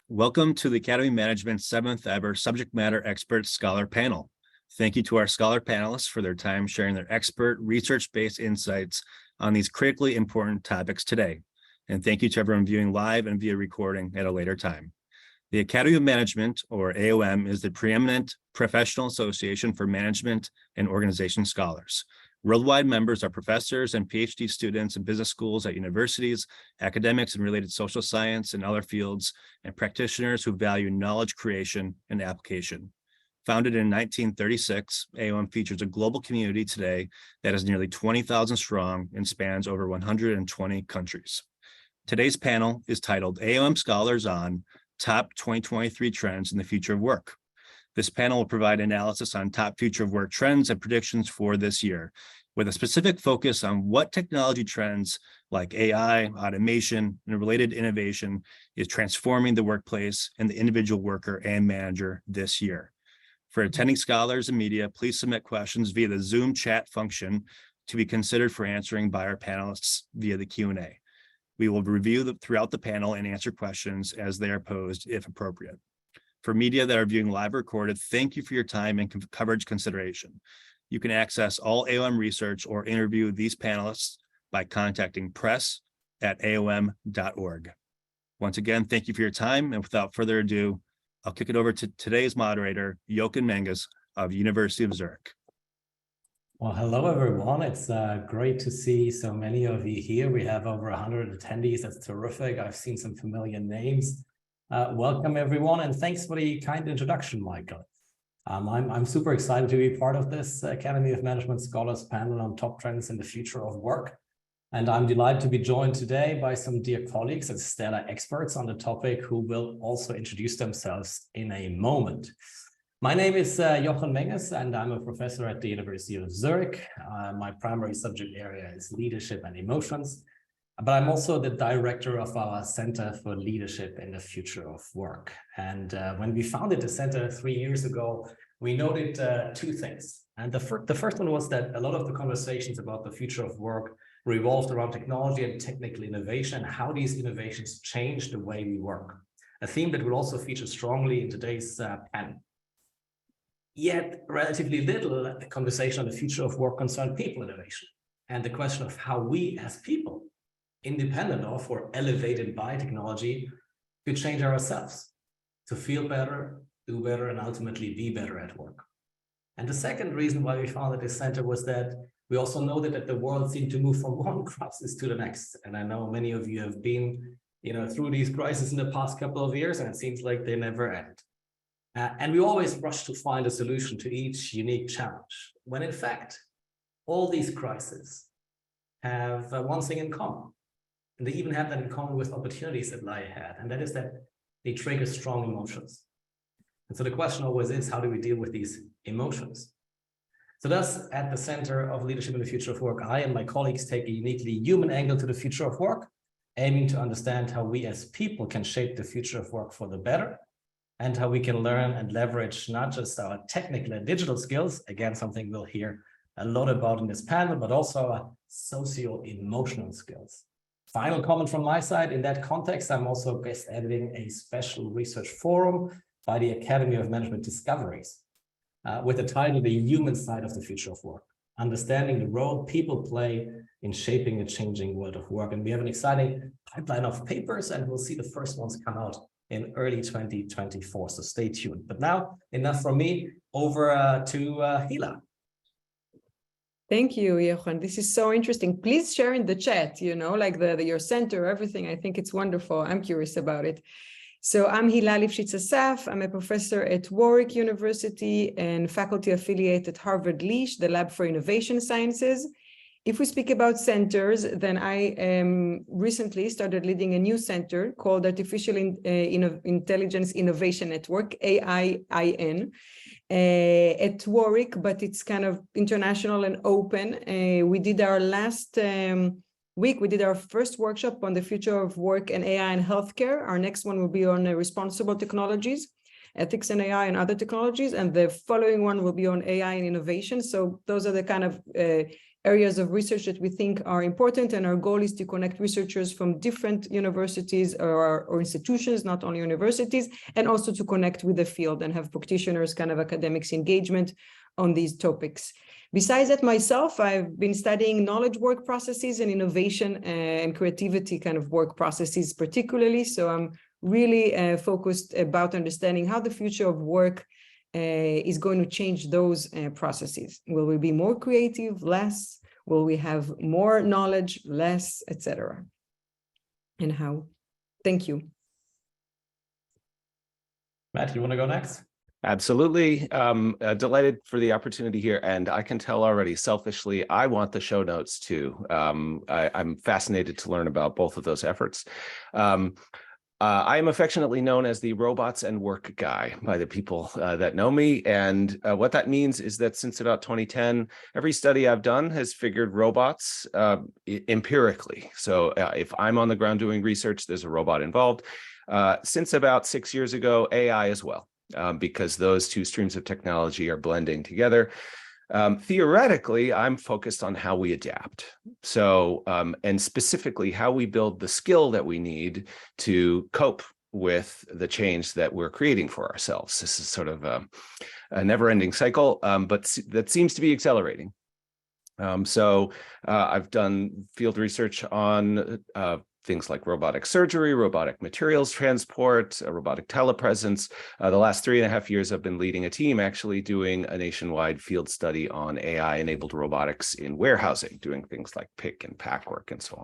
Welcome to the Academy Management's 7th ever Subject Matter Expert Scholar Panel. Thank you to our scholar panelists for their time sharing their expert, research-based insights on these critically important topics today. And thank you to everyone viewing live and via recording at a later time. The Academy of Management, or AOM, is the preeminent professional association for management and organization scholars. Worldwide members are professors and PhD students in business schools at universities, academics in related social science and other fields, and practitioners who value knowledge creation and application. Founded in 1936, AOM features a global community today that is nearly 20,000 strong and spans over 120 countries. Today's panel is titled AOM Scholars On Top 2023 Trends in the Future of Work. This panel will provide analysis on top future of work trends and predictions for this year, with a specific focus on what technology trends like AI, automation, and related innovation is transforming the workplace and the individual worker and manager this year. For attending scholars and media, please submit questions via the Zoom chat function to be considered for answering by our panelists via the Q&A. We will review them throughout the panel and answer questions as they are posed if appropriate. For media that are viewing live or recorded, thank you for your time and coverage consideration. You can access all AOM research or interview these panelists by contacting press@aom.org. Once again, thank you for your time. And without further ado, I'll kick it over to today's moderator, Jochen Menges of University of Zurich. Well, hello, everyone. It's great to see so many of you here. We have over 100 attendees. That's terrific. I've seen some familiar names. Welcome, everyone, and thanks for the kind introduction, Michael. I'm super excited to be part of this Academy of Management Scholars panel on top trends in the future of work. And I'm delighted to be joined today by some dear colleagues and stellar experts on the topic who will also introduce themselves in a moment. My name is Jochen Menges, and I'm a professor at the University of Zurich. My primary subject area is leadership and emotions. But I'm also the director of our Center for Leadership in the Future of Work. And when we founded the center 3 years ago, we noted two things. And the first one was that a lot of the conversations about the future of work revolved around technology and technical innovation, and how these innovations change the way we work. A theme that will also feature strongly in today's panel. Yet relatively little conversation on the future of work concerned people innovation and the question of how we as people, independent of or elevated by technology, to change ourselves, to feel better, do better, and ultimately be better at work. And the second reason why we founded this center was that we also noted that the world seemed to move from one crisis to the next. And I know many of you have been, through these crises in the past couple of years, and it seems like they never end. And we always rush to find a solution to each unique challenge, when in fact, all these crises have one thing in common. And they even have that in common with opportunities that lie ahead. And that is that they trigger strong emotions. And so the question always is, how do we deal with these emotions? So thus, at the Center of Leadership in the Future of Work, I and my colleagues take a uniquely human angle to the future of work, aiming to understand how we as people can shape the future of work for the better, and how we can learn and leverage not just our technical and digital skills, again, something we'll hear a lot about in this panel, but also our socio-emotional skills. Final comment from my side, in that context, I'm also guest editing a special research forum by the Academy of Management Discoveries with the title, The Human Side of the Future of Work, Understanding the Role People Play in Shaping a Changing World of Work. And we have an exciting pipeline of papers, and we'll see the first ones come out in early 2024, so stay tuned. But now, enough from me, over to Hila. Thank you, Jochen. This is so interesting. Please share in the chat, like your center, everything. I think it's wonderful. I'm curious about it. So I'm Hila Lifshitz-Asaf. I'm a professor at Warwick University and faculty affiliate at Harvard Lish, the Lab for Innovation Sciences. If we speak about centers, then I recently started leading a new center called Artificial Intelligence Innovation Network, AIIN. At Warwick, but it's kind of international and open. We did our last week, we did our first workshop on the future of work and AI in healthcare. Our next one will be on responsible technologies, ethics and AI and other technologies. And the following one will be on AI and innovation. So those are the kind of areas of research that we think are important, and our goal is to connect researchers from different universities or institutions, not only universities, and also to connect with the field and have practitioners, kind of academics engagement on these topics. Besides that, myself, I've been studying knowledge work processes and innovation and creativity kind of work processes particularly. So I'm really focused about understanding how the future of work is going to change those processes. Will we be more creative, less? Will we have more knowledge, less, etc.? And how? Thank you. Matt, you want to go next? Absolutely. Delighted for the opportunity here. And I can tell already, selfishly, I want the show notes too. I'm fascinated to learn about both of those efforts. I am affectionately known as the robots and work guy by the people that know me. And what that means is that since about 2010, every study I've done has figured robots empirically. So if I'm on the ground doing research, there's a robot involved. Since about 6 years ago, AI as well. Because those two streams of technology are blending together. Theoretically, I'm focused on how we adapt. So, and specifically how we build the skill that we need to cope with the change that we're creating for ourselves. This is sort of a never-ending cycle, but that seems to be accelerating. So I've done field research on things like robotic surgery, robotic materials transport, robotic telepresence. The last 3.5 years, I've been leading a team actually doing a nationwide field study on AI-enabled robotics in warehousing, doing things like pick and pack work and so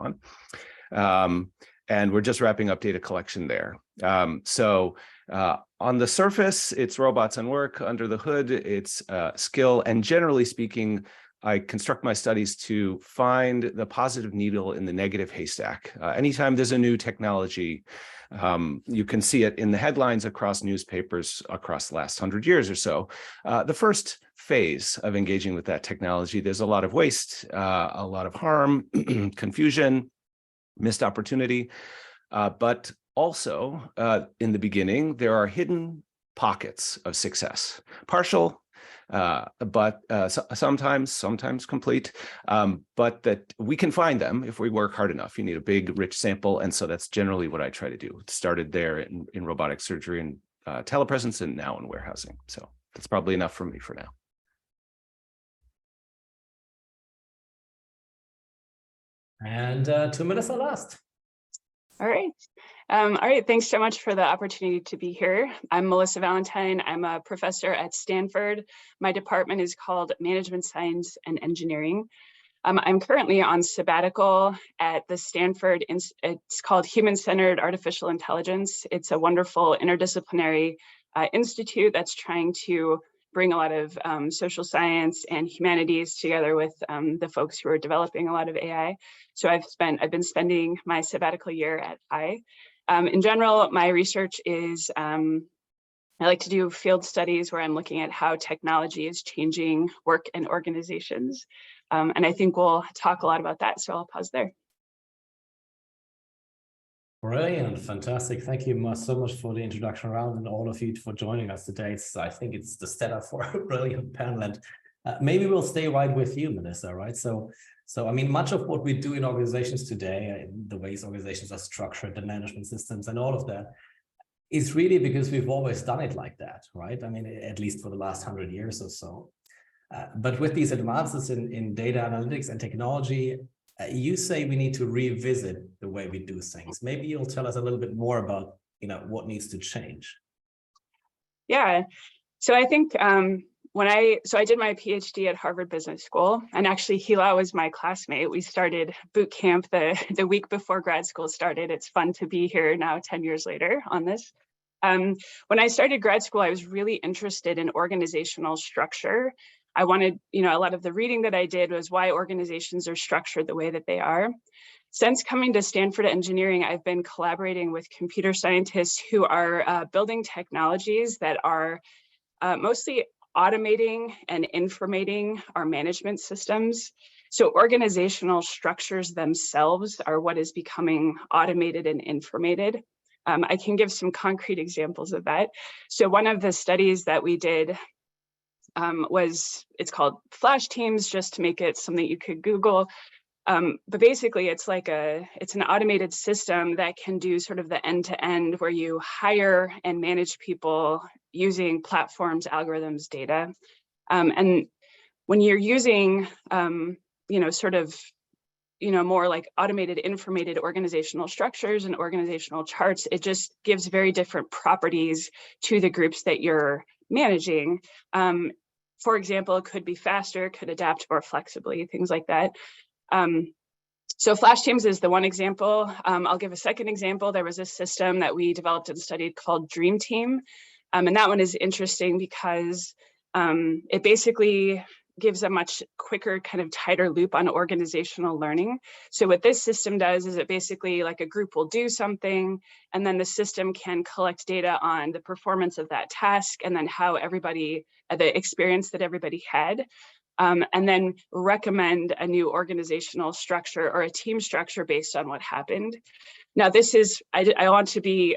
on. And we're just wrapping up data collection there. So on the surface, it's robots and work. Under the hood, it's skill. And generally speaking, I construct my studies to find the positive needle in the negative haystack. Anytime there's a new technology, you can see it in the headlines across newspapers across the last 100 years or so. The first phase of engaging with that technology, there's a lot of waste, a lot of harm, confusion, missed opportunity. But also in the beginning, there are hidden pockets of success, partial, but sometimes complete, but that we can find them if we work hard enough. You need a big, rich sample. And so that's generally what I try to do. It started there in robotic surgery and telepresence, and now in warehousing. So that's probably enough for me for now. And 2 minutes are last. All right. Thanks so much for the opportunity to be here. I'm Melissa Valentine. I'm a professor at Stanford. My department is called Management Science and Engineering. I'm currently on sabbatical at the Stanford, it's called Human-Centered Artificial Intelligence. It's a wonderful interdisciplinary institute that's trying to bring a lot of social science and humanities together with the folks who are developing a lot of AI. So I've been spending my sabbatical year at I. In general, my research is, I like to do field studies where I'm looking at how technology is changing work and organizations. And I think we'll talk a lot about that, so I'll pause there. Brilliant, fantastic. Thank you so much for the introduction round and all of you for joining us today. I think it's the setup for a brilliant panel. And maybe we'll stay right with you, Melissa, right? So I mean, much of what we do in organizations today, the ways organizations are structured, the management systems and all of that, is really because we've always done it like that, right? I mean, at least for the last 100 years or so. But with these advances in data analytics and technology, you say we need to revisit the way we do things. Maybe you'll tell us a little bit more about, what needs to change. Yeah, so I think I did my PhD at Harvard Business School, and actually Hila was my classmate. We started boot camp the week before grad school started. It's fun to be here now 10 years later on this. When I started grad school, I was really interested in organizational structure. I wanted, a lot of the reading that I did was why organizations are structured the way that they are. Since coming to Stanford Engineering, I've been collaborating with computer scientists who are building technologies that are mostly automating and informating our management systems. So organizational structures themselves are what is becoming automated and informated. I can give some concrete examples of that. So one of the studies that we did it's called Flash Teams, just to make it something you could Google. But basically it's an automated system that can do sort of the end-to-end where you hire and manage people using platforms, algorithms, data. And when you're using, more like automated, informated organizational structures and organizational charts, it just gives very different properties to the groups that you're managing. For example, it could be faster, could adapt more flexibly, things like that. So Flash Teams is the one example. I'll give a second example. There was a system that we developed and studied called Dream Team. And that one is interesting because it basically gives a much quicker, kind of tighter loop on organizational learning. So what this system does is it basically, like, a group will do something, and then the system can collect data on the performance of that task, and then how everybody, the experience that everybody had, and then recommend a new organizational structure or a team structure based on what happened. Now, this is, I want to be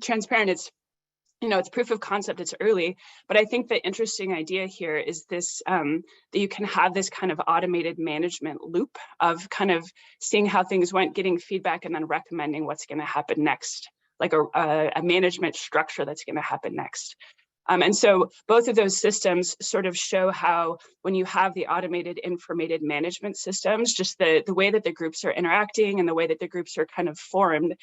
transparent. It's proof of concept, it's early, but I think the interesting idea here is this, that you can have this kind of automated management loop of kind of seeing how things went, getting feedback, and then recommending what's going to happen next, like a management structure that's going to happen next. And so both of those systems sort of show how, when you have the automated, informated management systems, just the way that the groups are interacting and the way that the groups are kind of formed,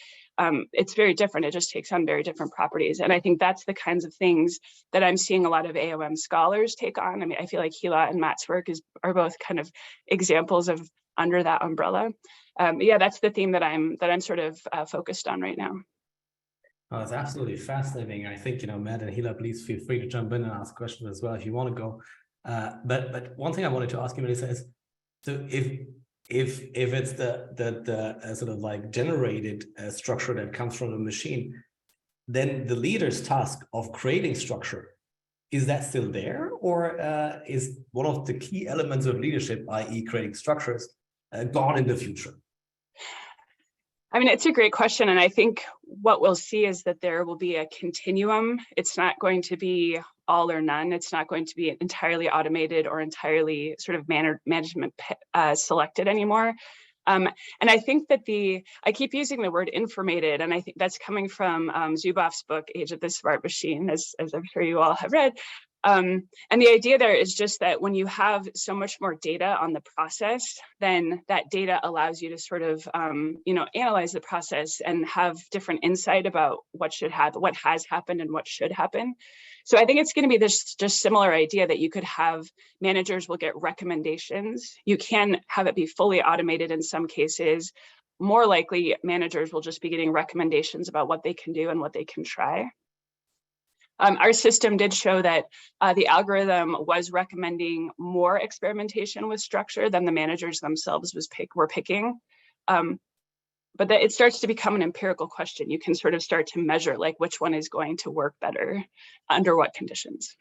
it's very different. It just takes on very different properties. And I think that's the kinds of things that I'm seeing a lot of AOM scholars take on. I mean, I feel like Hila and Matt's work are both kind of examples of under that umbrella. Yeah, that's the theme that I'm sort of focused on right now. Oh, it's absolutely fascinating. I think, Matt and Hila, please feel free to jump in and ask questions as well if you want to go. But one thing I wanted to ask you, Melissa, is, so if it's the sort of like generated structure that comes from the machine, then the leader's task of creating structure, is that still there, or is one of the key elements of leadership, i.e. creating structures, gone in the future? I mean, it's a great question. And I think what we'll see is that there will be a continuum. It's not going to be all or none. It's not going to be entirely automated or entirely sort of management selected anymore. And I think that I keep using the word informated, and I think that's coming from Zuboff's book, Age of the Smart Machine, as I'm sure you all have read. And the idea there is just that when you have so much more data on the process, then that data allows you to sort of, analyze the process and have different insight about what should happen, what has happened, and what should happen. So I think it's going to be this just similar idea that you could have managers will get recommendations. You can have it be fully automated in some cases. More likely, managers will just be getting recommendations about what they can do and what they can try. Our system did show that the algorithm was recommending more experimentation with structure than the managers themselves were picking. But that it starts to become an empirical question. You can sort of start to measure, like, which one is going to work better under what conditions.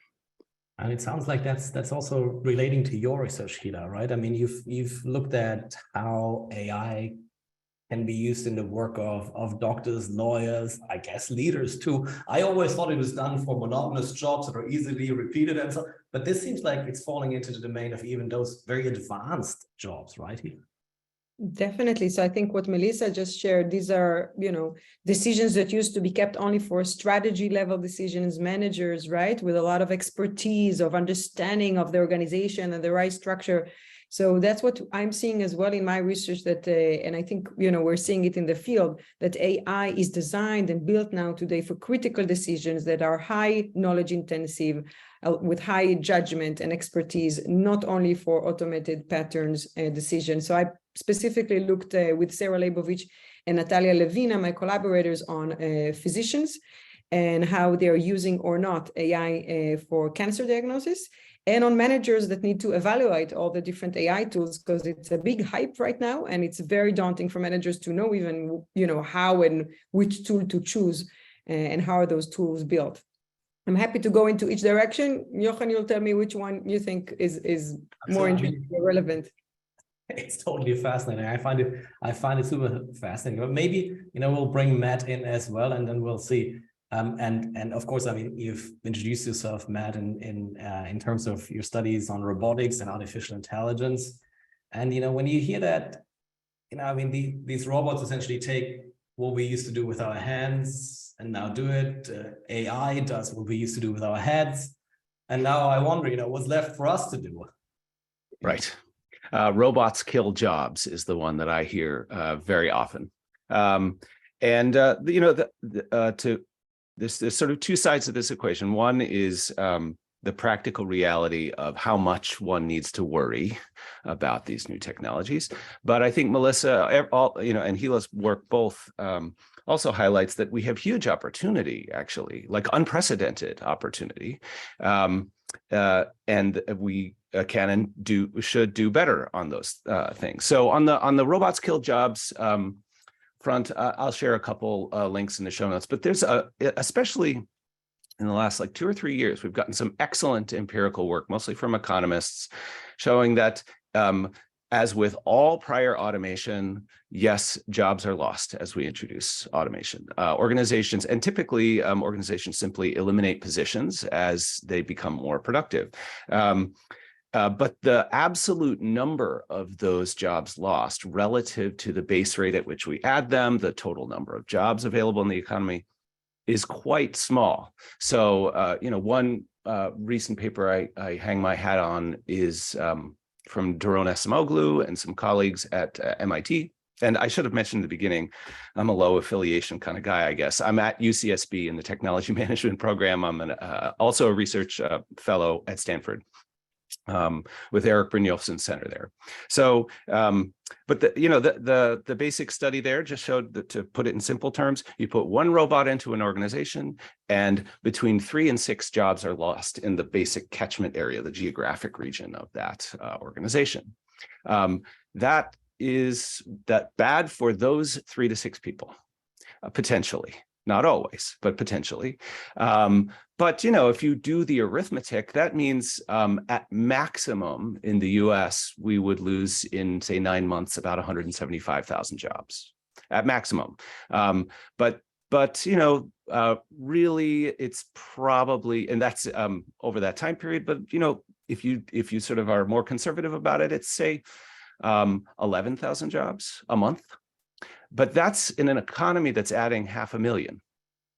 And it sounds like that's also relating to your research, Hila, right? I mean, you've looked at how AI can be used in the work of doctors, lawyers, I guess leaders too. I always thought it was done for monotonous jobs that are easily repeated and so, but this seems like it's falling into the domain of even those very advanced jobs, right? Definitely. So I think what Melissa just shared, these are, decisions that used to be kept only for strategy level decisions, managers, right? With a lot of expertise of understanding of the organization and the right structure. So that's what I'm seeing as well in my research, that, and I think, we're seeing it in the field, that AI is designed and built now today for critical decisions that are high knowledge intensive, with high judgment and expertise, not only for automated patterns decisions. So I specifically looked with Sarah Leibovich and Natalia Levina, my collaborators, on physicians and how they're using or not AI for cancer diagnosis, and on managers that need to evaluate all the different AI tools, because it's a big hype right now, and it's very daunting for managers to know even, how and which tool to choose, and how are those tools built. I'm happy to go into each direction. Jochen, you'll tell me which one you think is more interesting or relevant. It's totally fascinating. I find it super fascinating. But maybe, we'll bring Matt in as well, and then we'll see. And of course, I mean, you've introduced yourself, Matt, in terms of your studies on robotics and artificial intelligence. And, when you hear that, I mean, these robots essentially take what we used to do with our hands and now do it. AI does what we used to do with our heads. And now I wonder, what's left for us to do? Right. Robots kill jobs is the one that I hear very often. There's sort of two sides of this equation. One is the practical reality of how much one needs to worry about these new technologies. But I think Melissa, and Gila's work both also highlights that we have huge opportunity, actually, like unprecedented opportunity. And we can and should do better on those things. So on the robots kill jobs front, I'll share a couple links in the show notes, but there's especially in the last 2 or 3 years, we've gotten some excellent empirical work, mostly from economists, showing that as with all prior automation, yes, jobs are lost as we introduce automation. Organizations, and typically organizations simply eliminate positions as they become more productive. But the absolute number of those jobs lost relative to the base rate at which we add them, the total number of jobs available in the economy, is quite small. So, one recent paper I hang my hat on is from Doron Esimoglu and some colleagues at MIT. And I should have mentioned in the beginning, I'm a low affiliation kind of guy, I guess. I'm at UCSB in the technology management program. I'm also a research fellow at Stanford. With Eric Brynjolfsson Center there. So, but the basic study there just showed that, to put it in simple terms, you put one robot into an organization and between 3 and 6 jobs are lost in the basic catchment area, the geographic region of that organization. That is bad for those 3 to 6 people, potentially. Not always, but potentially. But if you do the arithmetic, that means at maximum in the US, we would lose in, say, 9 months about 175,000 jobs at maximum. But really, it's probably, and that's over that time period. But if you sort of are more conservative about it, it's say 11,000 jobs a month. But that's in an economy that's adding 500,000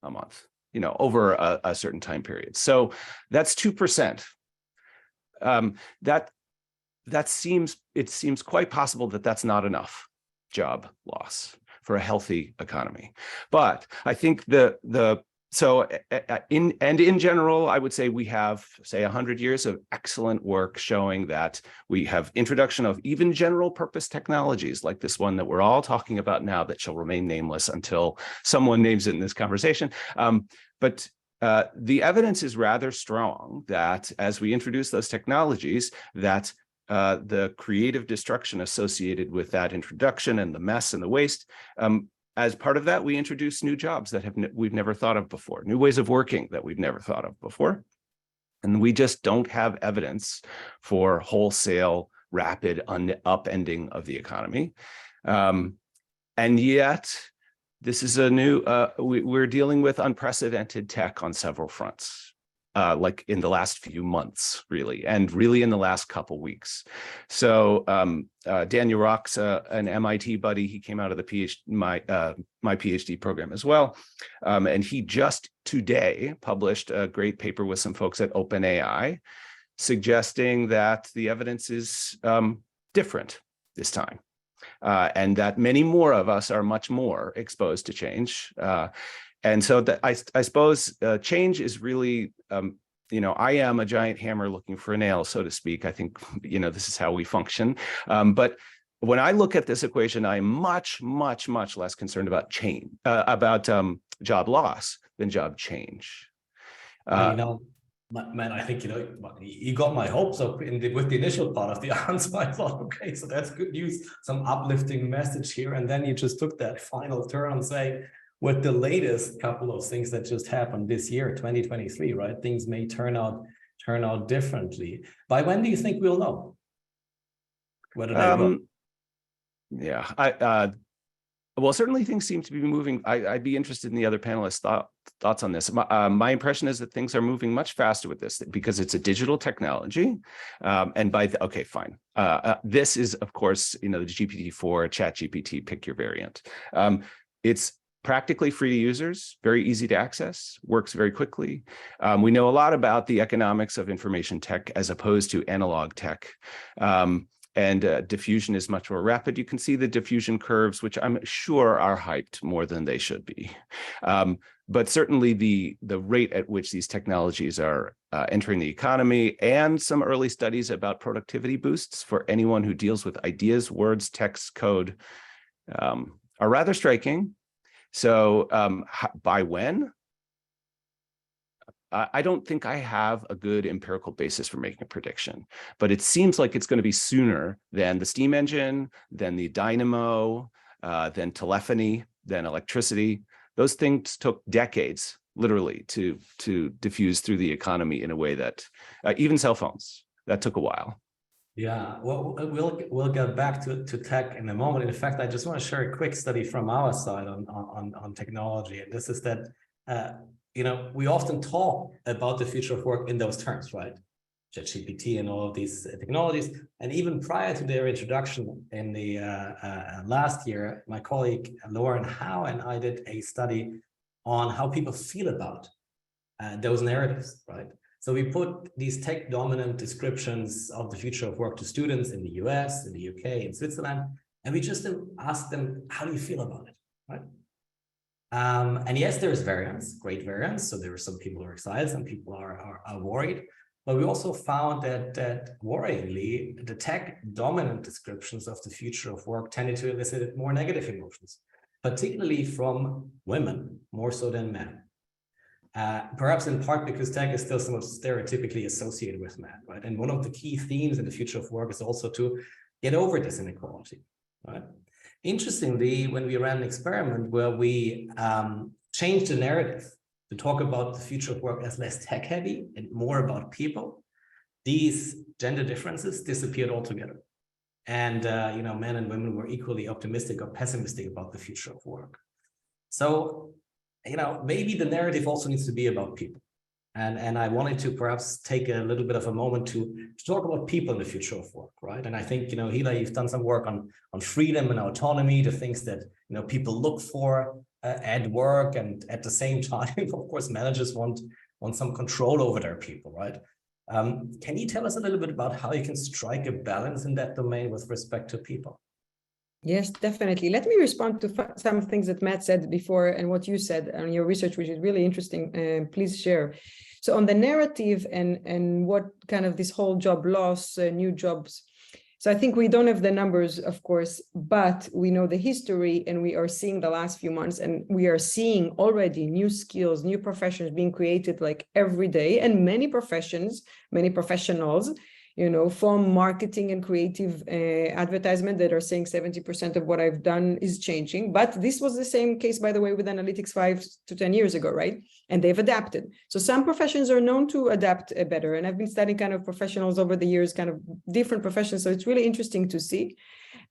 a month, over a certain time period. So that's 2%. It seems quite possible that that's not enough job loss for a healthy economy. But I think in general, I would say we have, say, 100 years of excellent work showing that we have introduction of even general purpose technologies like this one that we're all talking about now that shall remain nameless until someone names it in this conversation. But the evidence is rather strong that as we introduce those technologies, that the creative destruction associated with that introduction and the mess and the waste, as part of that, we introduce new jobs that we've never thought of before, new ways of working that we've never thought of before. And we just don't have evidence for wholesale, rapid upending of the economy. And yet, this is we're dealing with unprecedented tech on several fronts. Like in the last few months, really, and really in the last couple weeks. So Daniel Rock's an MIT buddy. He came out of the my PhD program as well. And he just today published a great paper with some folks at OpenAI, suggesting that the evidence is different this time. And that many more of us are much more exposed to change. And so I suppose change is really, I am a giant hammer looking for a nail, so to speak. I think, this is how we function. But when I look at this equation, I'm much, much, much less concerned about job loss than job change. Man, I think, you got my hopes up with the initial part of the answer. I thought, okay, so that's good news, some uplifting message here. And then you just took that final turn and say, with the latest couple of things that just happened this year, 2023, right? Things may turn out differently. By when do you think we'll know whether they will? Yeah, well, certainly things seem to be moving. I'd be interested in the other panelists' thoughts on this. My impression is that things are moving much faster with this because it's a digital technology. And okay, fine. This is, of course, the GPT-4, ChatGPT, pick your variant. It's practically free to users, very easy to access, works very quickly. We know a lot about the economics of information tech as opposed to analog tech. And diffusion is much more rapid. You can see the diffusion curves, which I'm sure are hyped more than they should be. But certainly the rate at which these technologies are entering the economy, and some early studies about productivity boosts for anyone who deals with ideas, words, text, code, are rather striking. So by when? I don't think I have a good empirical basis for making a prediction, but it seems like it's going to be sooner than the steam engine, than the dynamo, than telephony, than electricity. Those things took decades, literally, to diffuse through the economy in a way that even cell phones, that took a while. Yeah, well, we'll get back to tech in a moment. In fact, I just want to share a quick study from our side on technology, and this is that we often talk about the future of work in those terms, right? ChatGPT and all of these technologies. And even prior to their introduction in the last year, my colleague Lauren Howe and I did a study on how people feel about those narratives, right? So we put these tech dominant descriptions of the future of work to students in the US, in the UK, in Switzerland, and we just asked them, how do you feel about it, right? And yes, there's variance, great variance. So there are some people who are excited, some people are worried. But we also found that worryingly, the tech dominant descriptions of the future of work tended to elicit more negative emotions, particularly from women, more so than men. Perhaps in part because tech is still somewhat stereotypically associated with men, right? And one of the key themes in the future of work is also to get over this inequality, right? Interestingly, when we ran an experiment where we changed the narrative to talk about the future of work as less tech heavy and more about people, these gender differences disappeared altogether. And, men and women were equally optimistic or pessimistic about the future of work. So, maybe the narrative also needs to be about people. And I wanted to perhaps take a little bit of a moment to talk about people in the future of work, right? And I think, Hila, you've done some work on freedom and autonomy, the things that, people look for at work. And at the same time, of course, managers want some control over their people, right? Can you tell us a little bit about how you can strike a balance in that domain with respect to people? Yes, definitely. Let me respond to some things that Matt said before and what you said on your research, which is really interesting. Please share. So on the narrative and what kind of this whole job loss, new jobs. So I think we don't have the numbers, of course, but we know the history and we are seeing the last few months and we are seeing already new skills, new professions being created like every day, and many professions, many professionals, from marketing and creative advertisement that are saying 70% of what I've done is changing. But this was the same case, by the way, with analytics 5 to 10 years ago, right? And they've adapted. So some professions are known to adapt better. And I've been studying kind of professionals over the years, kind of different professions. So it's really interesting to see.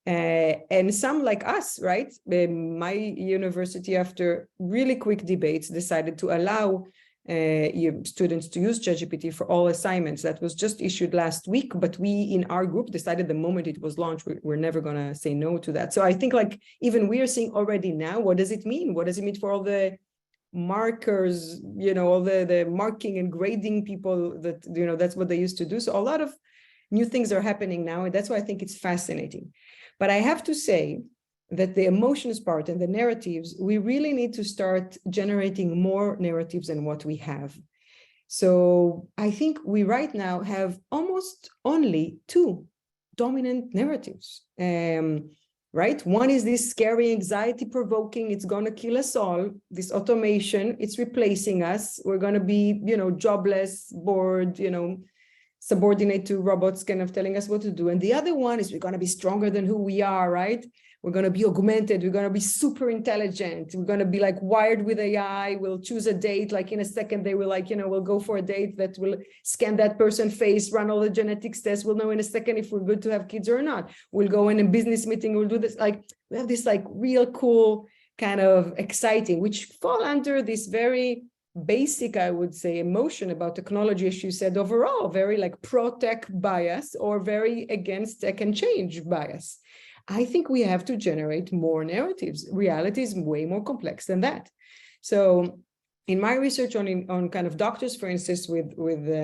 And some like us, right? My university, after really quick debates, decided to allow students to use ChatGPT for all assignments. That was just issued last week, but we in our group decided the moment it was launched, we're never going to say no to that. So I think like even we are seeing already now, what does it mean? What does it mean for all the markers, all the marking and grading people that, that's what they used to do. So a lot of new things are happening now. And that's why I think it's fascinating. But I have to say that the emotions part and the narratives, we really need to start generating more narratives than what we have. So I think we right now have almost only 2 dominant narratives, right? One is this scary, anxiety provoking, it's going to kill us all. This automation, it's replacing us. We're going to be, jobless, bored, subordinate to robots kind of telling us what to do. And the other one is we're going to be stronger than who we are, right? We're going to be augmented. We're going to be super intelligent. We're going to be like wired with AI. We'll choose a date. Like in a second, they will we'll go for a date that will scan that person's face, run all the genetics tests. We'll know in a second if we're good to have kids or not. We'll go in a business meeting. We'll do this. We have this real cool kind of exciting, which fall under this very basic, I would say, emotion about technology, as you said, overall, very like pro-tech bias or very against tech and change bias. I think we have to generate more narratives. Reality is way more complex than that. So in my research on kind of doctors, for instance, with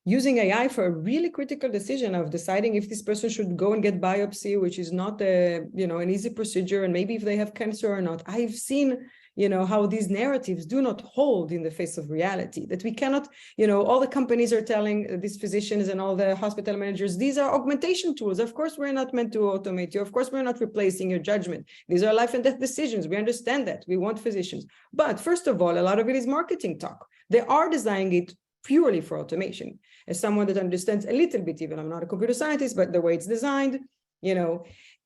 using AI for a really critical decision of deciding if this person should go and get biopsy, which is not an easy procedure, and maybe if they have cancer or not. I've seen how these narratives do not hold in the face of reality, that we cannot, all the companies are telling these physicians and all the hospital managers, these are augmentation tools. Of course, we're not meant to automate you. Of course, we're not replacing your judgment. These are life and death decisions. We understand that. We want physicians. But first of all, a lot of it is marketing talk. They are designing it purely for automation. As someone that understands a little bit, even I'm not a computer scientist, but the way it's designed,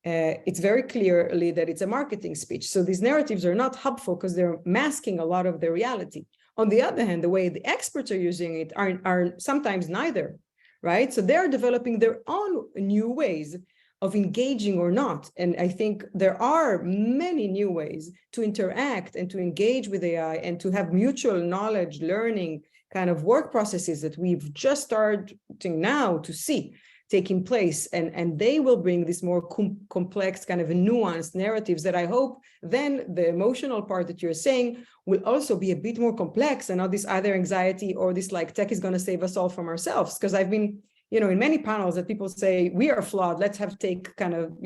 it's very clearly that it's a marketing speech. So these narratives are not helpful because they're masking a lot of the reality. On the other hand, the way the experts are using it are sometimes neither, right? So they're developing their own new ways of engaging or not. And I think there are many new ways to interact and to engage with AI and to have mutual knowledge, learning kind of work processes that we've just started now to see taking place, and they will bring this more complex kind of nuanced narratives that I hope then the emotional part that you're saying will also be a bit more complex and not this either anxiety or this like tech is going to save us all from ourselves. Because I've been, in many panels that people say we are flawed, let's have take kind of,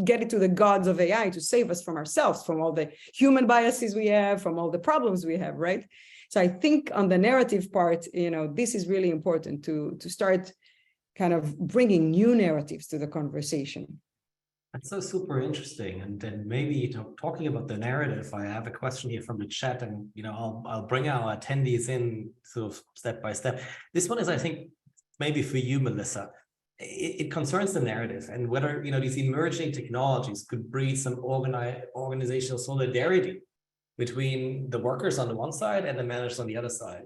get it to the gods of AI to save us from ourselves, from all the human biases we have, from all the problems we have, right? So I think on the narrative part, this is really important to start kind of bringing new narratives to the conversation. That's so super interesting. And then maybe talking about the narrative, I have a question here from the chat, and I'll bring our attendees in sort of step by step. This one is, I think, maybe for you, Melissa. It concerns the narrative and whether these emerging technologies could breed some organizational solidarity between the workers on the one side and the managers on the other side,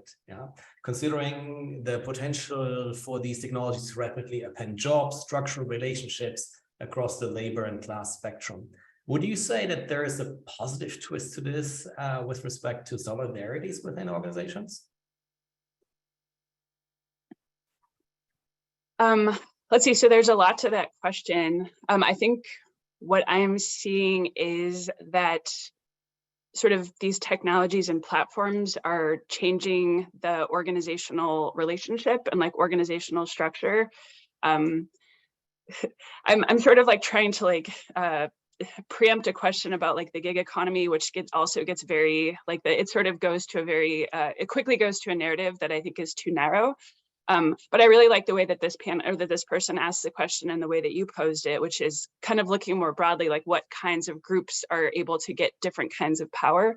considering the potential for these technologies to rapidly append jobs, structural relationships across the labor and class spectrum. Would you say that there is a positive twist to this with respect to solidarities within organizations? Let's see, so there's a lot to that question. I think what I'm seeing is that sort of these technologies and platforms are changing the organizational relationship and like organizational structure. I'm sort of like trying to like preempt a question about like the gig economy, which also gets very like it sort of goes to a very it quickly goes to a narrative that I think is too narrow. But I really like the way that this this person asked the question and the way that you posed it, which is kind of looking more broadly, like what kinds of groups are able to get different kinds of power.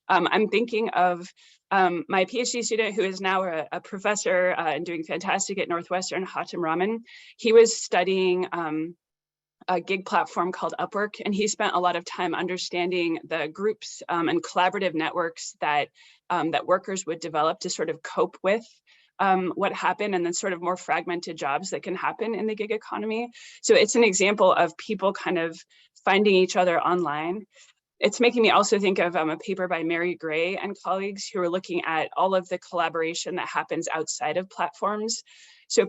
I'm thinking of my PhD student who is now a professor and doing fantastic at Northwestern, Hatem Rahman. He was studying a gig platform called Upwork, and he spent a lot of time understanding the groups and collaborative networks that that workers would develop to sort of cope with what happened and then sort of more fragmented jobs that can happen in the gig economy. So it's an example of people kind of finding each other online. It's making me also think of a paper by Mary Gray and colleagues who are looking at all of the collaboration that happens outside of platforms. So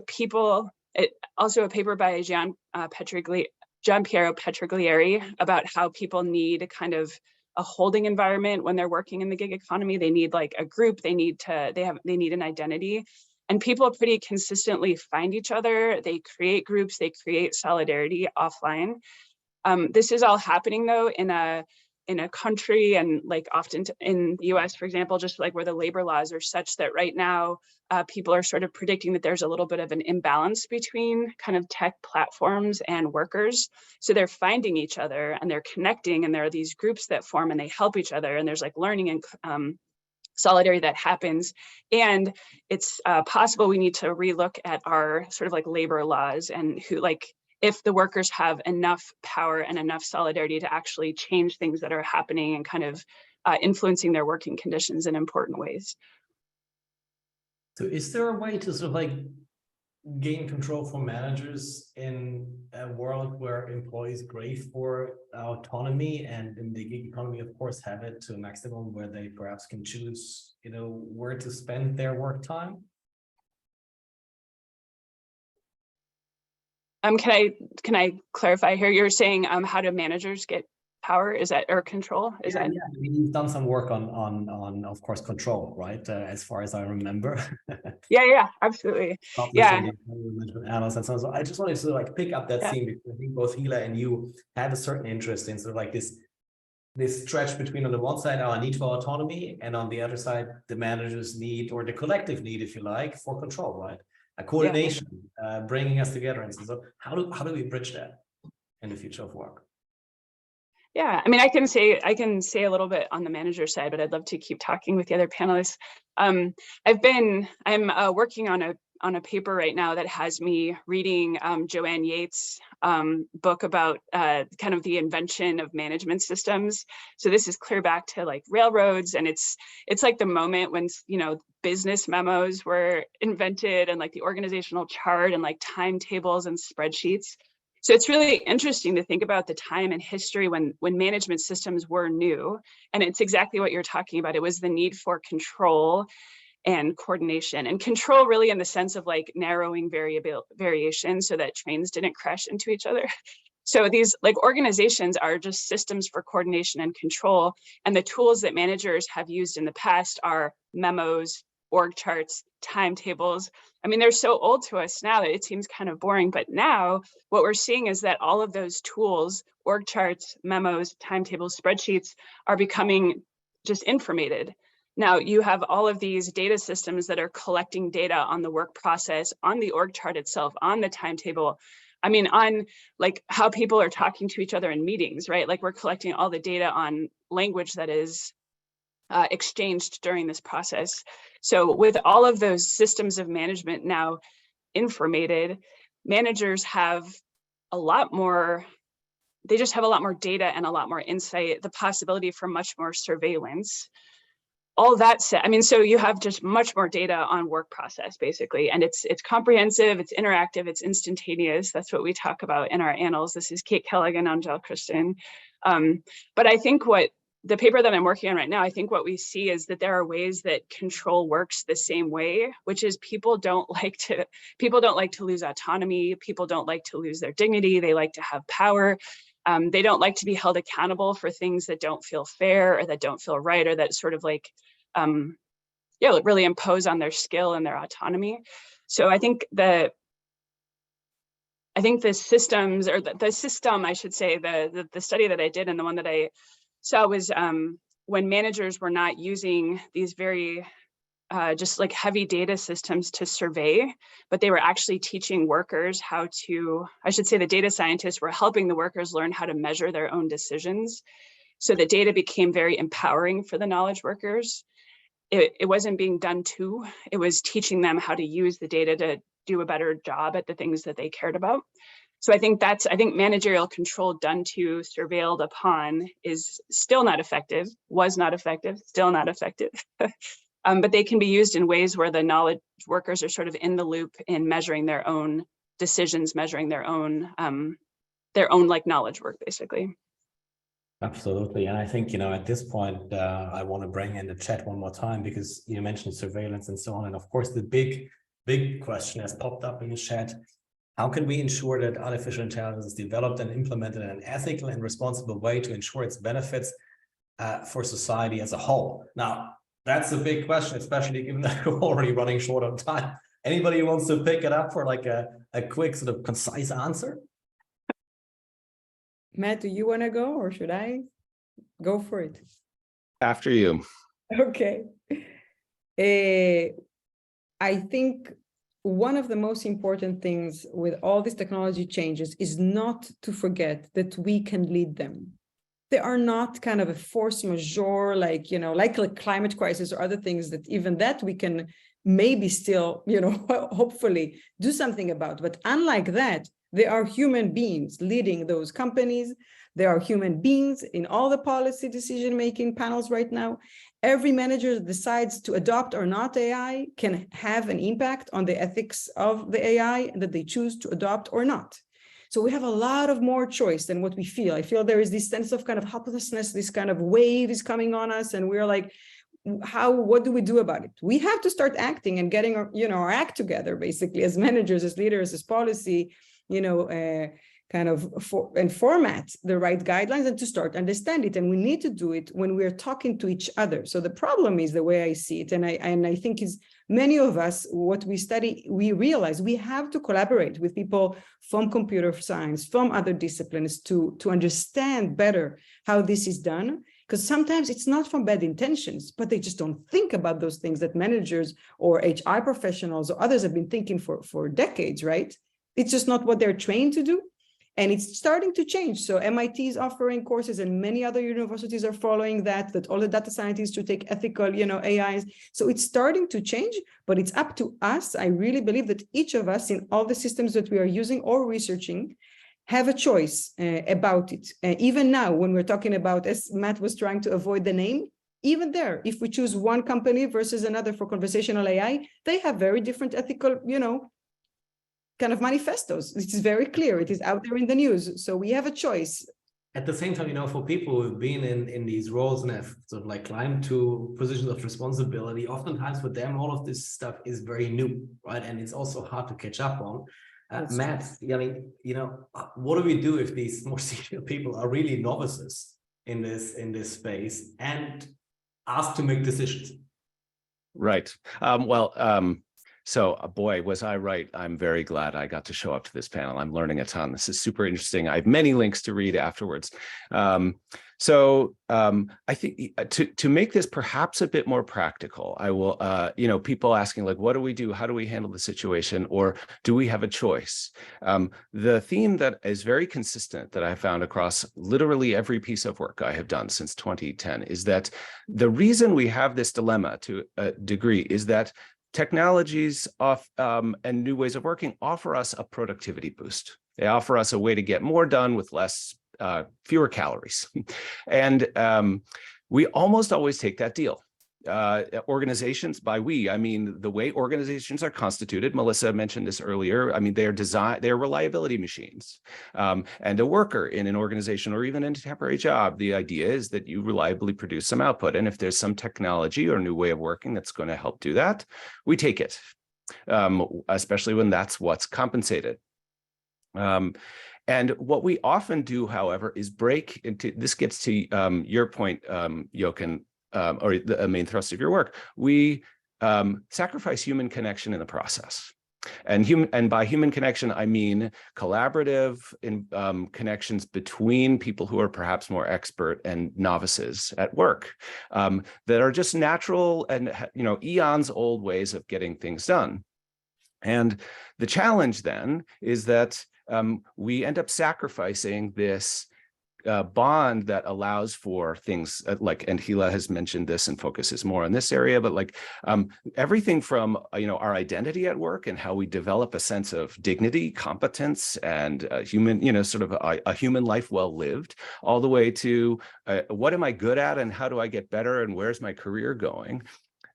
also a paper by Gian Piero Petriglieri about how people need kind of a holding environment when they're working in the gig economy. They need like a group, they need an identity. And people pretty consistently find each other. They create groups, they create solidarity offline. This is all happening though in a country and like often in the US, for example, just like where the labor laws are such that right now people are sort of predicting that there's a little bit of an imbalance between kind of tech platforms and workers. So they're finding each other and they're connecting, and there are these groups that form and they help each other, and there's like learning and solidarity that happens. And it's possible we need to relook at our sort of like labor laws and who like if the workers have enough power and enough solidarity to actually change things that are happening and kind of influencing their working conditions in important ways. So is there a way to sort of like gain control for managers in a world where employees crave for autonomy, and in the gig economy, of course, have it to a maximum where they perhaps can choose, where to spend their work time? Can I clarify here? You're saying how do managers get power? Is that, or control? Is that? Yeah. I mean, you've done some work on of course control, right? As far as I remember. Yeah, absolutely. Yeah. Analysts and so on. So I just wanted to pick up that theme, because I think both Hila and you have a certain interest in sort of this stretch between, on the one side, our need for autonomy, and on the other side, the manager's need, or the collective need, if you like, for control, right? A coordination, bringing us together. And so how do we bridge that in the future of work? Yeah, I mean, I can say a little bit on the manager side, but I'd love to keep talking with the other panelists. I'm working on a paper right now that has me reading Joanne Yates' book about kind of the invention of management systems. So this is clear back to like railroads, and it's like the moment when business memos were invented, and like the organizational chart, and like timetables and spreadsheets. So it's really interesting to think about the time in history when management systems were new, and it's exactly what you're talking about. It was the need for control and coordination, and control really in the sense of like narrowing variation so that trains didn't crash into each other. So these organizations are just systems for coordination and control, and the tools that managers have used in the past are memos, org charts, timetables. I mean, they're so old to us now that it seems kind of boring, but now what we're seeing is that all of those tools, org charts, memos, timetables, spreadsheets, are becoming just informated. Now you have all of these data systems that are collecting data on the work process, on the org chart itself, on the timetable. I mean, on how people are talking to each other in meetings, right? We're collecting all the data on language that is exchanged during this process. So with all of those systems of management now informated, managers have a lot more, they just have a lot more data and a lot more insight, the possibility for much more surveillance. All that said, I mean, so you have just much more data on work process, basically, and it's comprehensive, it's interactive, it's instantaneous. That's what we talk about in our annals. This is Kate Kelligan, Angel Christian. But I think what the paper that I'm working on right now, I think what we see is that there are ways that control works the same way, which is people don't like to lose autonomy. People don't like to lose their dignity. They like to have power. They don't like to be held accountable for things that don't feel fair or that don't feel right, or that sort of really impose on their skill and their autonomy. So I think the systems, or the system, I should say, the study that I did and the one that I saw was when managers were not using these very just heavy data systems to survey, but they were actually teaching workers how to, I should say the data scientists were helping the workers learn how to measure their own decisions. So the data became very empowering for the knowledge workers. It wasn't being done to, it was teaching them how to use the data to do a better job at the things that they cared about. So I think managerial control done to, surveilled upon is still not effective, was not effective, still not effective. But they can be used in ways where the knowledge workers are sort of in the loop in measuring their own decisions, measuring their own knowledge work, basically. Absolutely. And I think, at this point, I want to bring in the chat one more time, because you mentioned surveillance and so on. And of course, the big question has popped up in the chat. How can we ensure that artificial intelligence is developed and implemented in an ethical and responsible way to ensure its benefits for society as a whole? Now, that's a big question, especially given that we're already running short on time. Anybody who wants to pick it up for a quick sort of concise answer? Matt, do you want to go, or should I go for it? After you. Okay. I think one of the most important things with all these technology changes is not to forget that we can lead them. They are not kind of a force majeure, like climate crisis or other things that even that we can maybe still, hopefully do something about. But unlike that, there are human beings leading those companies. There are human beings in all the policy decision-making panels right now. every manager decides to adopt or not AI can have an impact on the ethics of the AI that they choose to adopt or not. So we have a lot of more choice than what we feel. I feel there is this sense of kind of helplessness, this kind of wave is coming on us, and we're like, what do we do about it? We have to start acting and getting our act together, basically, as managers, as leaders, as policy, kind of format the right guidelines and to start understand it. And we need to do it when we're talking to each other. So the problem is, the way I see it, and I think is many of us, what we study, we realize we have to collaborate with people from computer science, from other disciplines to understand better how this is done. Because sometimes it's not from bad intentions, but they just don't think about those things that managers or HR professionals or others have been thinking for decades, right? It's just not what they're trained to do. And it's starting to change. So MIT is offering courses and many other universities are following that all the data scientists to take ethical, AIs. So it's starting to change, but it's up to us. I really believe that each of us in all the systems that we are using or researching have a choice about it. Even now, when we're talking about, as Matt was trying to avoid the name, even there, if we choose one company versus another for conversational AI, they have very different ethical, kind of manifestos. It is very clear. It is out there in the news. So we have a choice. At the same time, for people who've been in these roles and have sort of like climbed to positions of responsibility, oftentimes for them, all of this stuff is very new, right? And it's also hard to catch up on. Matt, what do we do if these more senior people are really novices in this space and asked to make decisions? Right. So boy, was I right. I'm very glad I got to show up to this panel. I'm learning a ton. This is super interesting. I have many links to read afterwards. I think to make this perhaps a bit more practical, I will, people asking like, what do we do? How do we handle the situation? Or do we have a choice? The theme that is very consistent that I found across literally every piece of work I have done since 2010 is that the reason we have this dilemma to a degree is that technologies and new ways of working offer us a productivity boost. They offer us a way to get more done with fewer calories. And we almost always take that deal. Organizations, by we, I mean the way organizations are constituted. Melissa mentioned this earlier. I mean, they're reliability machines. And a worker in an organization or even in a temporary job, the idea is that you reliably produce some output. And if there's some technology or new way of working that's going to help do that, we take it, especially when that's what's compensated. And what we often do, however, is break into, this gets to your point, Jochen, or the main thrust of your work, we sacrifice human connection in the process. And by human connection, I mean collaborative connections between people who are perhaps more expert and novices at work that are just natural and eons old ways of getting things done. And the challenge then is that we end up sacrificing this bond that allows for things and Hila has mentioned this and focuses more on this area, but everything from our identity at work and how we develop a sense of dignity, competence, and human, sort of a human life well lived, all the way to what am I good at and how do I get better and where's my career going?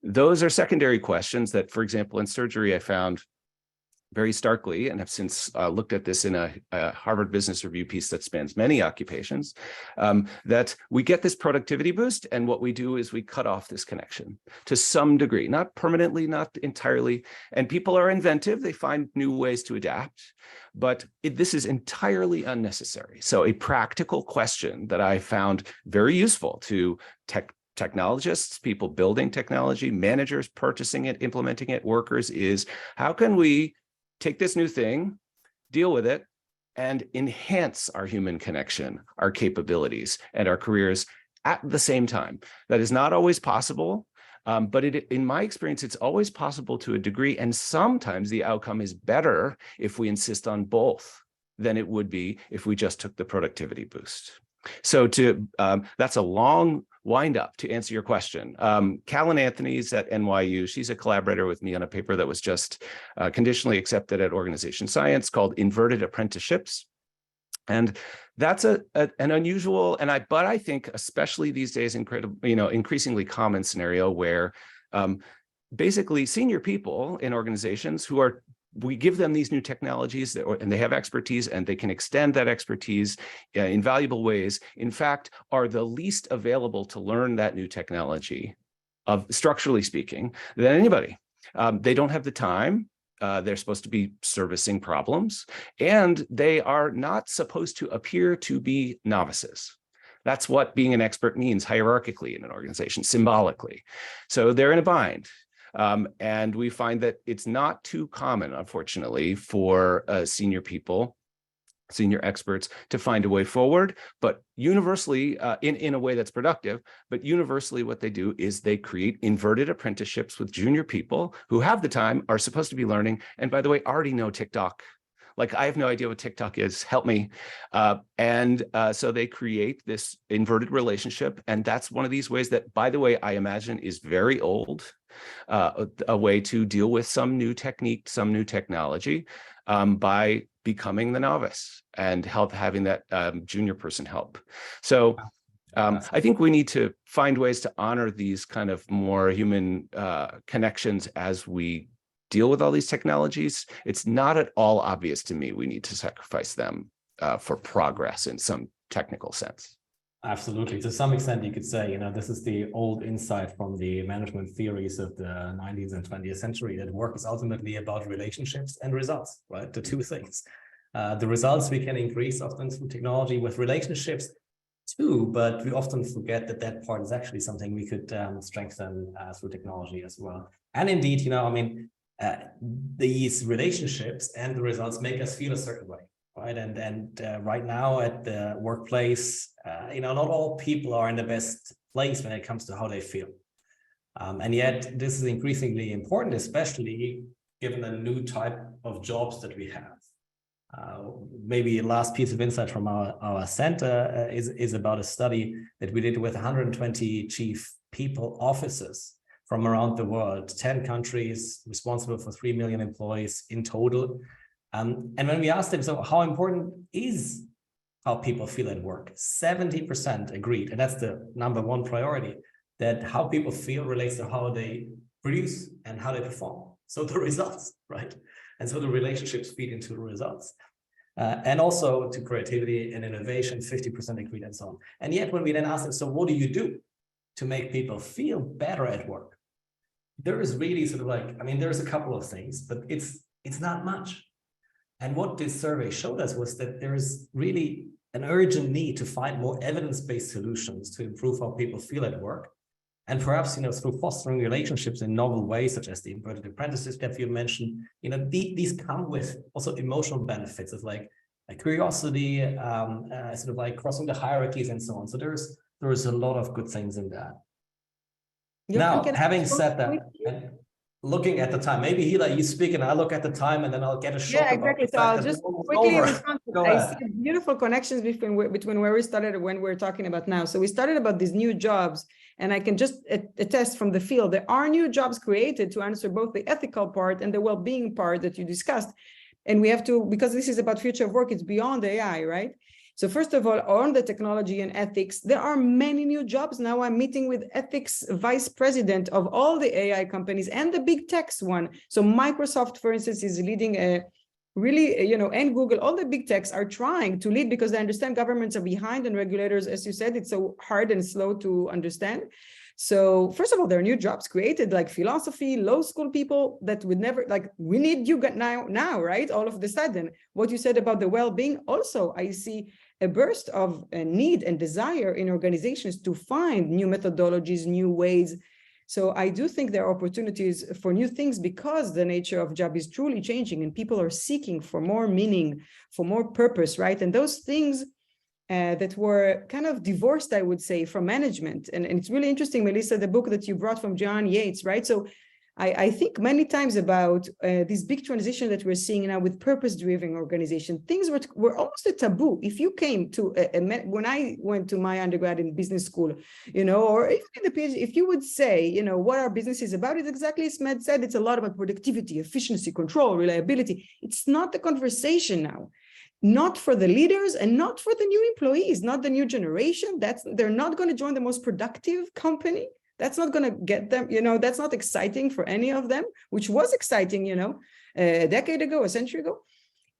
Those are secondary questions that, for example, in surgery, I found very starkly, and have since looked at this in a Harvard Business Review piece that spans many occupations, that we get this productivity boost, and what we do is we cut off this connection to some degree, not permanently, not entirely, and people are inventive, they find new ways to adapt, but this is entirely unnecessary. So a practical question that I found very useful to technologists, people building technology, managers purchasing it, implementing it, workers, is how can we take this new thing, deal with it, and enhance our human connection, our capabilities, and our careers at the same time? That is not always possible, but in my experience, it's always possible to a degree, and sometimes the outcome is better if we insist on both than it would be if we just took the productivity boost. So that's a long wind up to answer your question. Callan Anthony's at NYU. She's a collaborator with me on a paper that was just conditionally accepted at Organization Science called Inverted Apprenticeships. And that's an unusual, but I think especially these days, increasingly common scenario where basically senior people in organizations we give them these new technologies and they have expertise and they can extend that expertise in valuable ways, in fact, are the least available to learn that new technology, structurally speaking, than anybody. They don't have the time. They're supposed to be servicing problems, and they are not supposed to appear to be novices. That's what being an expert means hierarchically in an organization, symbolically. So they're in a bind. And we find that it's not too common, unfortunately, for senior people, senior experts to find a way forward, but universally in a way that's productive. But universally, what they do is they create inverted apprenticeships with junior people who have the time, are supposed to be learning, and by the way, already know TikTok. Like, I have no idea what TikTok is, help me. So they create this inverted relationship. And that's one of these ways that, by the way, I imagine is very old, a way to deal with some new technique, some new technology, by becoming the novice and having that junior person help. So I think we need to find ways to honor these kind of more human connections as we deal with all these technologies. It's not at all obvious to me we need to sacrifice them for progress in some technical sense. Absolutely. To some extent, you could say, this is the old insight from the management theories of the 19th and 20th century, that work is ultimately about relationships and results, right? The two things. The results we can increase often through technology, with relationships too, but we often forget that part is actually something we could strengthen through technology as well. And indeed, these relationships and the results make us feel a certain way, right? And right now at the workplace, not all people are in the best place when it comes to how they feel. And yet this is increasingly important, especially given the new type of jobs that we have. Maybe a last piece of insight from our center is about a study that we did with 120 chief people officers from around the world, 10 countries responsible for 3 million employees in total. And when we asked them, so how important is how people feel at work? 70% agreed, and that's the number one priority, that how people feel relates to how they produce and how they perform. So the results, right? And so the relationships feed into the results. And also to creativity and innovation, 50% agreed, and so on. And yet when we then ask them, so what do you do to make people feel better at work? There is really there's a couple of things, but it's not much. And what this survey showed us was that there is really an urgent need to find more evidence-based solutions to improve how people feel at work. And perhaps, through fostering relationships in novel ways, such as the inverted apprentices that you mentioned, these come with also emotional benefits of like a curiosity, crossing the hierarchies and so on. So there is a lot of good things in that. Now, having said that, and looking at the time, maybe Hila, you speak and I look at the time, and then I'll get a shot. Yeah, exactly. So I'll just quickly respond. I see beautiful connections between where we started and when we're talking about now. So we started about these new jobs, and I can just attest from the field, there are new jobs created to answer both the ethical part and the well-being part that you discussed. And we have to, because this is about future of work, it's beyond AI, right? So first of all, on the technology and ethics, there are many new jobs. Now I'm meeting with ethics vice president of all the AI companies and the big techs one. So Microsoft, for instance, is leading a really, and Google, all the big techs are trying to lead because they understand governments are behind and regulators, as you said, it's so hard and slow to understand. So first of all, there are new jobs created like philosophy, law school people that would never, we need you now, right? All of the sudden, what you said about the well-being, also, I see a burst of a need and desire in organizations to find new methodologies, new ways. So I do think there are opportunities for new things because the nature of job is truly changing and people are seeking for more meaning, for more purpose, right? And those things that were kind of divorced, I would say, from management. And it's really interesting, Melissa, the book that you brought from John Yates, right? So I think many times about this big transition that we're seeing now with purpose-driven organization. Things were almost a taboo. If you came to, when I went to my undergrad in business school, or even in the PhD, if you would say, what our business is about, it's exactly as Matt said, it's a lot about productivity, efficiency, control, reliability. It's not the conversation now. not for the leaders and not for the new employees, not the new generation. They're not going to join the most productive company. That's not going to get them, that's not exciting for any of them, which was exciting, a decade ago, a century ago.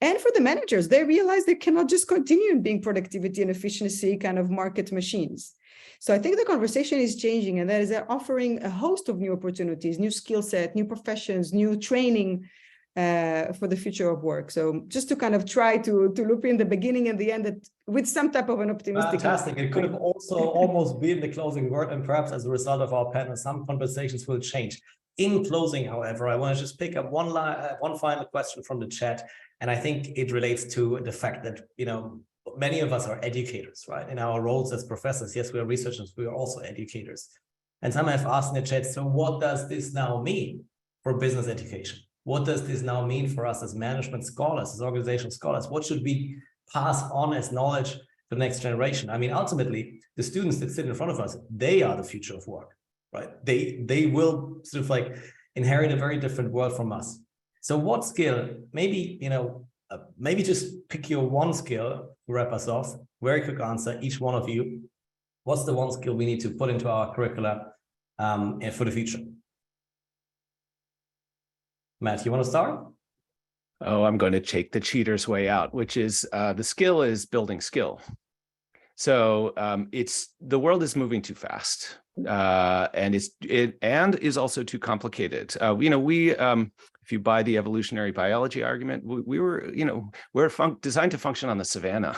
And for the managers, they realize they cannot just continue being productivity and efficiency kind of market machines. So I think the conversation is changing, and that is they're offering a host of new opportunities, new skill set, new professions, new training for the future of work. So just to kind of try to loop in the beginning and the end with some type of an optimistic. Fantastic. It could have also almost been the closing word, and perhaps as a result of our panel, some conversations will change. In closing, however, I want to just pick up one final question from the chat, and I think it relates to the fact that, many of us are educators, right? In our roles as professors, yes, we are researchers, we are also educators. And some have asked in the chat, so what does this now mean for business education? What does this now mean for us as management scholars, as organizational scholars? What should we pass on as knowledge to the next generation? I mean, ultimately, the students that sit in front of us, they are the future of work, right? They will sort of like inherit a very different world from us. So what skill, maybe just pick your one skill to wrap us off. Very quick answer, each one of you. What's the one skill we need to put into our curricula for the future? Matt, you want to start? Oh, I'm going to take the cheater's way out, which is the skill is building skill. So the world is moving too fast, and it is also too complicated. If you buy the evolutionary biology argument, we're designed to function on the savannah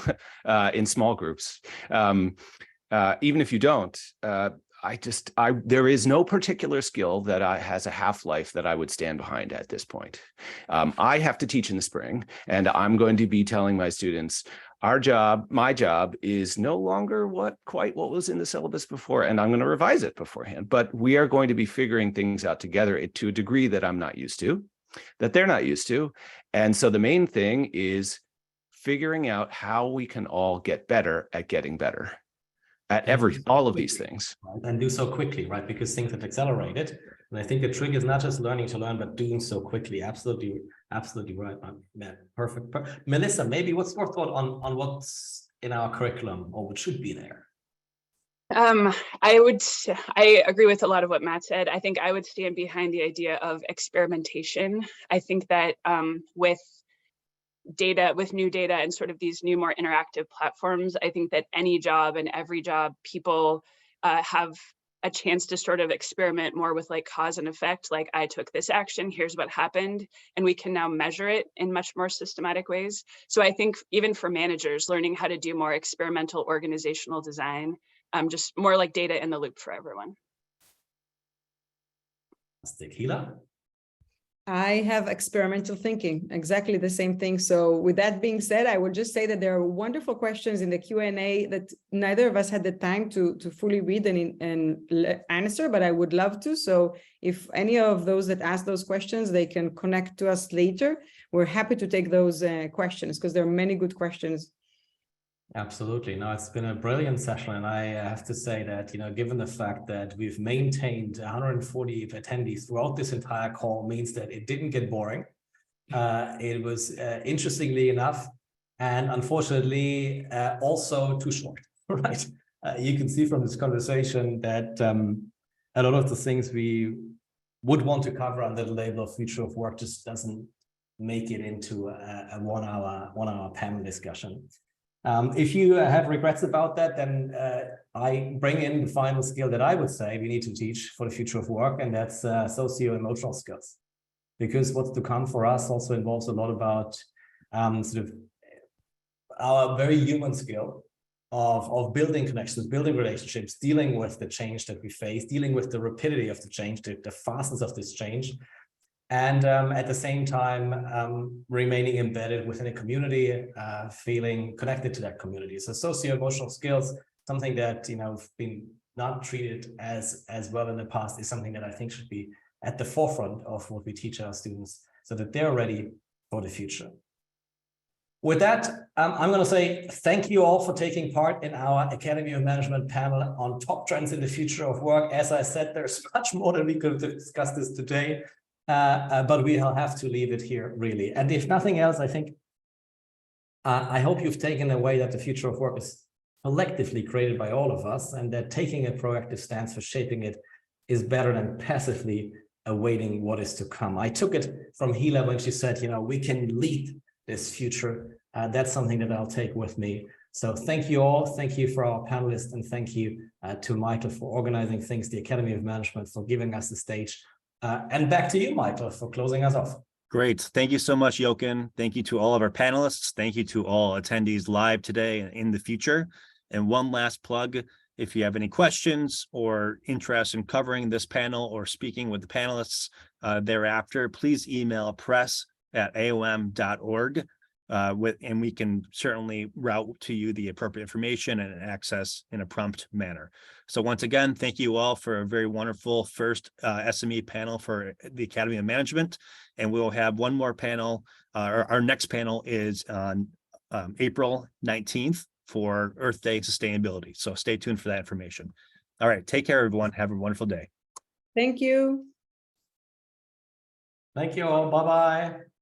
in small groups. Even if you don't, there is no particular skill that has a half-life that I would stand behind at this point. I have to teach in the spring, and I'm going to be telling my students, my job is no longer quite what was in the syllabus before, and I'm going to revise it beforehand. But we are going to be figuring things out together to a degree that I'm not used to, that they're not used to. And so the main thing is figuring out how we can all get better at getting better at all of these things. Right? And do so quickly, right? Because things have accelerated. And I think the trick is not just learning to learn, but doing so quickly. Absolutely right. Yeah, perfect. Melissa, maybe what's your thought on what's in our curriculum or what should be there? I agree with a lot of what Matt said. I think I would stand behind the idea of experimentation. I think that with new data and sort of these new, more interactive platforms, I think that any job and every job, people have a chance to sort of experiment more with like cause and effect. Like, I took this action, here's what happened, and we can now measure it in much more systematic ways. So I think even for managers, learning how to do more experimental organizational design, just more like data in the loop for everyone. Hila? I have experimental thinking, exactly the same thing. So with that being said, I would just say that there are wonderful questions in the Q&A that neither of us had the time to fully read and answer, but I would love to. So if any of those that ask those questions, they can connect to us later. We're happy to take those questions because there are many good questions. Absolutely. No, it's been a brilliant session. And I have to say that, given the fact that we've maintained 140 attendees throughout this entire call means that it didn't get boring. It was interestingly enough, and unfortunately, also too short, right? You can see from this conversation that a lot of the things we would want to cover under the label of future of work just doesn't make it into a one-hour panel discussion. If you have regrets about that, then I bring in the final skill that I would say we need to teach for the future of work, and that's socio-emotional skills. Because what's to come for us also involves a lot about sort of our very human skill of building connections, building relationships, dealing with the change that we face, dealing with the rapidity of the change, the fastness of this change. And at the same time, remaining embedded within a community, feeling connected to that community. So socio-emotional skills, something that have been not treated as well in the past, is something that I think should be at the forefront of what we teach our students so that they're ready for the future. With that, I'm going to say thank you all for taking part in our Academy of Management panel on top trends in the future of work. As I said, there's much more than we could have discussed this today. But we'll have to leave it here, really. And if nothing else, I think I hope you've taken away that the future of work is collectively created by all of us, and that taking a proactive stance for shaping it is better than passively awaiting what is to come. I took it from Hila when she said, you know, we can lead this future. That's something that I'll take with me. So thank you all. Thank you for our panelists, and thank you to Michael for organizing things, the Academy of Management for giving us the stage. And back to you, Michael, for closing us off. Great. Thank you so much, Jochen. Thank you to all of our panelists. Thank you to all attendees live today and in the future. And one last plug, if you have any questions or interest in covering this panel or speaking with the panelists thereafter, please email press@aom.org. And we can certainly route to you the appropriate information and access in a prompt manner. So once again, thank you all for a very wonderful first SME panel for the Academy of Management. And we'll have one more panel. Our next panel is on April 19th for Earth Day Sustainability. So stay tuned for that information. All right, take care, everyone. Have a wonderful day. Thank you. Thank you all. Bye-bye.